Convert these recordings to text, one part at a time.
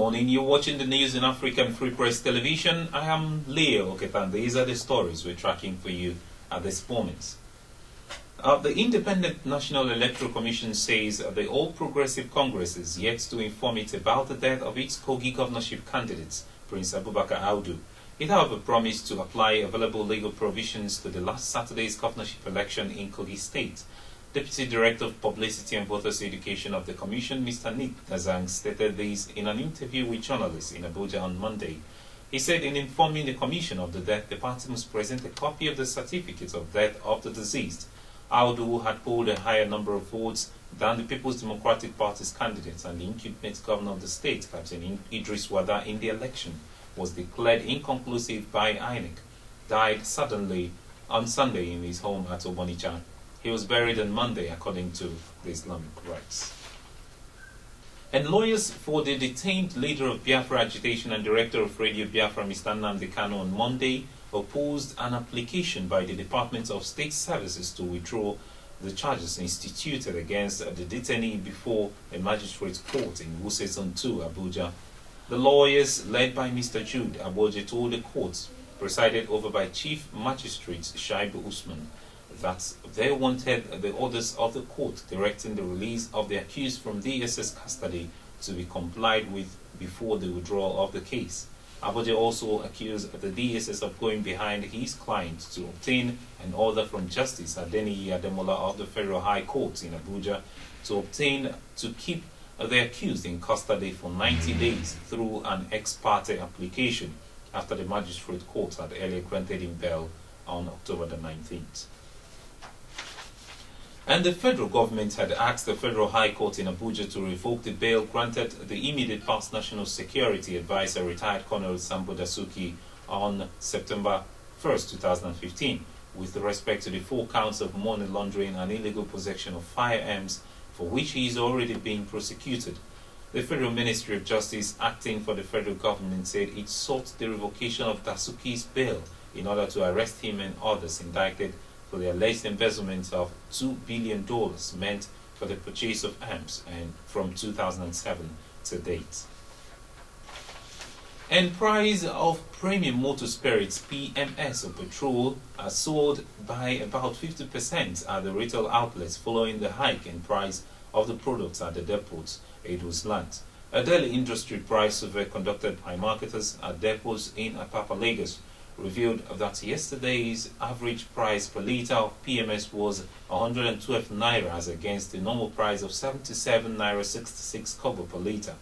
morning. You're watching the news in African Free Press Television. I am Leo Oketan. These are the stories we're tracking for you at this moment. The Independent National Electoral Commission says the All Progressive Congress is yet to inform it about the death of its Kogi governorship candidate, Prince Abubakar Audu. It, however, promised to apply available legal provisions to the last Saturday's governorship election in Kogi State. Deputy Director of Publicity and Voters Education of the Commission, Mr. Nick Gazang, stated this in an interview with journalists in Abuja on Monday. He said in informing the Commission of the death, the party must present a copy of the certificate of death of the deceased. Audu had polled a higher number of votes than the People's Democratic Party's candidate, and the incumbent governor of the state, Captain Idris Wada, in the election was declared inconclusive by INEC, died suddenly on Sunday in his home at Obonicha. He was buried on Monday, according to the Islamic rites. And lawyers for the detained leader of Biafra agitation and director of Radio Biafra, Mr. Nnamdi Kanu, on Monday opposed an application by the Department of State Services to withdraw the charges instituted against the detainee before a magistrate's court in Wuse Zone 2, Abuja. The lawyers, led by Mr. Jude Aboje, told the court, presided over by Chief Magistrate Shaibu Usman, that they wanted the orders of the court directing the release of the accused from DSS custody to be complied with before the withdrawal of the case. Aboje also accused the DSS of going behind his client to obtain an order from Justice Adeniyi Ademola of the Federal High Court in Abuja to keep the accused in custody for 90 days through an ex parte application after the magistrate court had earlier granted him bail on October the 19th. And the federal government had asked the Federal High Court in Abuja to revoke the bail granted the immediate past National Security Advisor, retired Colonel Sambo Dasuki, on September 1st, 2015, with respect to the 4 counts of money laundering and illegal possession of firearms, for which he is already being prosecuted. The Federal Ministry of Justice, acting for the federal government, said it sought the revocation of Dasuki's bail in order to arrest him and others indicted for the alleged embezzlement of $2 billion meant for the purchase of arms and from 2007 to date. And price of premium motor spirits (PMS) or petrol are soared by about 50% at the retail outlets following the hike in price of the products at the depots, it was learnt. A daily industry price survey conducted by marketers at depots in Apapa, Lagos, revealed that yesterday's average price per litre of PMS was 112 naira as against the normal price of 77 naira 66 kobo per litre.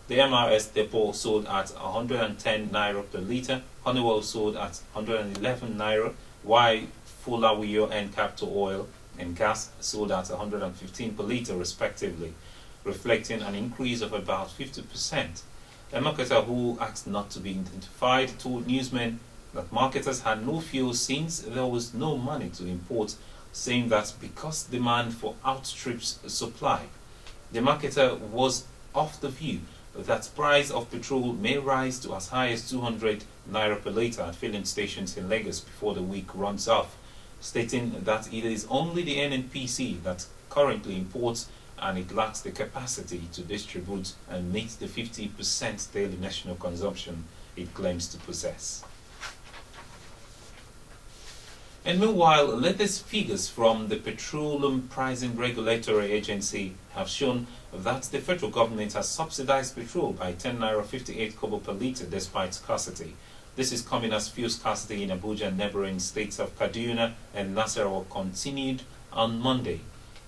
The MRS depot sold at 110 naira per litre, Honeywell sold at 111 naira, while Fulawiyo and Capital Oil and Gas sold at 115 per litre respectively, reflecting an increase of about 50%. A marketer who asked not to be identified told newsmen that marketers had no fuel since there was no money to import, saying that because demand for outstrips supply. The marketer was of the view that price of petrol may rise to as high as 200 naira per litre at filling stations in Lagos before the week runs off, stating that it is only the NNPC that currently imports and it lacks the capacity to distribute and meet the 50% daily national consumption it claims to possess. And meanwhile, latest figures from the Petroleum Pricing Regulatory Agency have shown that the federal government has subsidized petrol by 10 naira 58 kobo per litre despite scarcity. This is coming as fuel scarcity in Abuja and neighboring states of Kaduna and Nasarawa continued on Monday.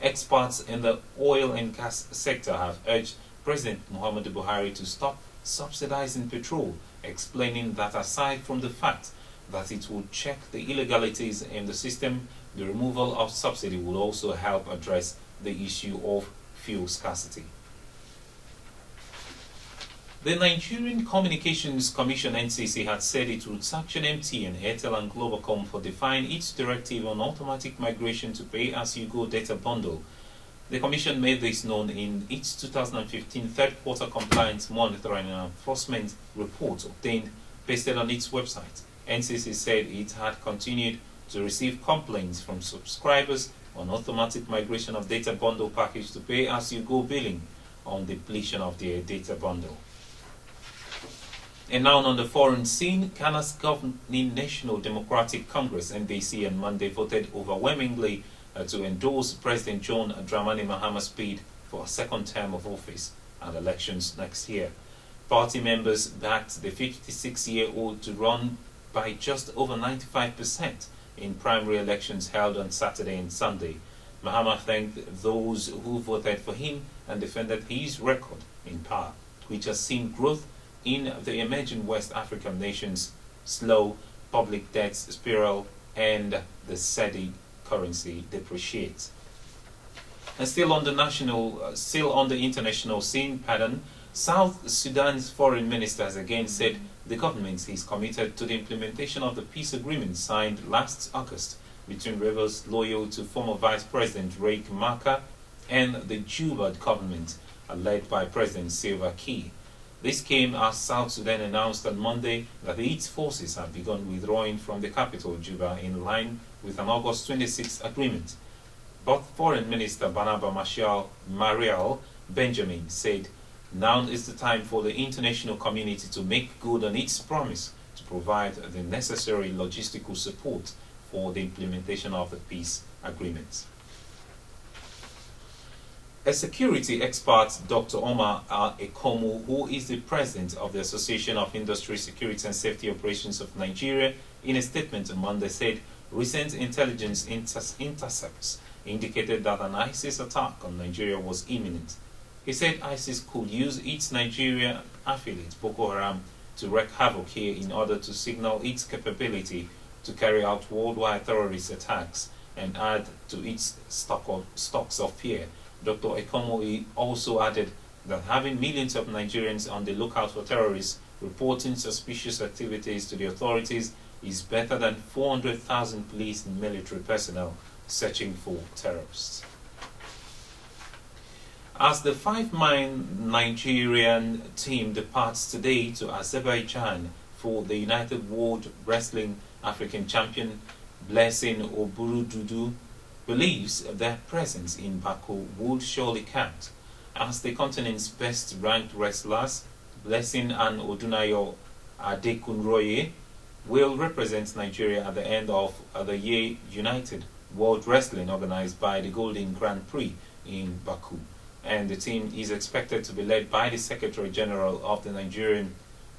Experts in the oil and gas sector have urged President Muhammadu Buhari to stop subsidizing petrol, explaining that aside from the fact that it would check the illegalities in the system, the removal of subsidy will also help address the issue of fuel scarcity. The Nigerian Communications Commission (NCC) had said it would sanction MTN, Airtel and Globacom for defying its directive on automatic migration to pay-as-you-go data bundle. The Commission made this known in its 2015 third quarter compliance monitoring and enforcement report pasted on its website. NCC said it had continued to receive complaints from subscribers on automatic migration of data bundle package to pay-as-you-go billing on depletion of their data bundle. And now on the foreign scene, Ghana's governing National Democratic Congress (NDC) on Monday voted overwhelmingly to endorse President John Dramani Mahama's bid for a second term of office and elections next year. Party members backed the 56-year-old to run by just over 95% in primary elections held on Saturday and Sunday. Mahama thanked those who voted for him and defended his record in power, which has seen growth in the emerging West African nations, slow public debt spiral, and the steady currency depreciates. And still on the international scene pattern, South Sudan's foreign minister has again said the government is committed to the implementation of the peace agreement signed last August between rebels loyal to former Vice President Riek Machar and the Juba government led by President Salva Kiir. This came as South Sudan announced on Monday that its forces have begun withdrawing from the capital, Juba, in line with an August 26 agreement. But Foreign Minister Barnaba Marial Benjamin said, now is the time for the international community to make good on its promise to provide the necessary logistical support for the implementation of the peace agreement. A security expert, Dr. Omar Ekomu, who is the president of the Association of Industry Security and Safety Operations of Nigeria, in a statement on Monday said recent intelligence intercepts indicated that an ISIS attack on Nigeria was imminent. He said ISIS could use its Nigerian affiliate Boko Haram to wreak havoc here in order to signal its capability to carry out worldwide terrorist attacks and add to its stocks of fear. Dr. Ekomo also added that having millions of Nigerians on the lookout for terrorists reporting suspicious activities to the authorities is better than 400,000 police and military personnel searching for terrorists. As the five-man Nigerian team departs today to Azerbaijan for the United World Wrestling African Champion, Blessing Oburududu believes their presence in Baku would surely count. As the continent's best-ranked wrestlers, Blessing and Odunayo Adekunroye will represent Nigeria at the end of the year United World Wrestling organized by the Golden Grand Prix in Baku. And the team is expected to be led by the Secretary General of the Nigerian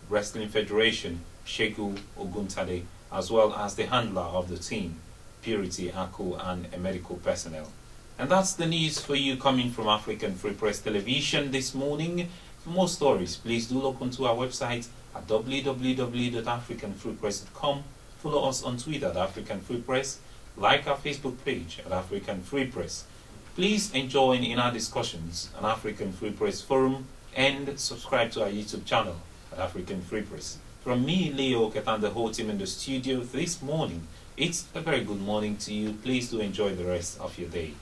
Wrestling Federation, Shegun Oguntade, as well as the handler of the team, Purity Aku, and a medical personnel. And that's the news for you coming from African Free Press Television this morning. For more stories, please do log on to our website at www.africanfreepress.com. Follow us on Twitter at African Free Press. Like our Facebook page at African Free Press. Please join in our discussions on African Free Press Forum and subscribe to our YouTube channel at African Free Press. From me, Leo Ketan, and the whole team in the studio this morning, it's a very good morning to you. Please do enjoy the rest of your day.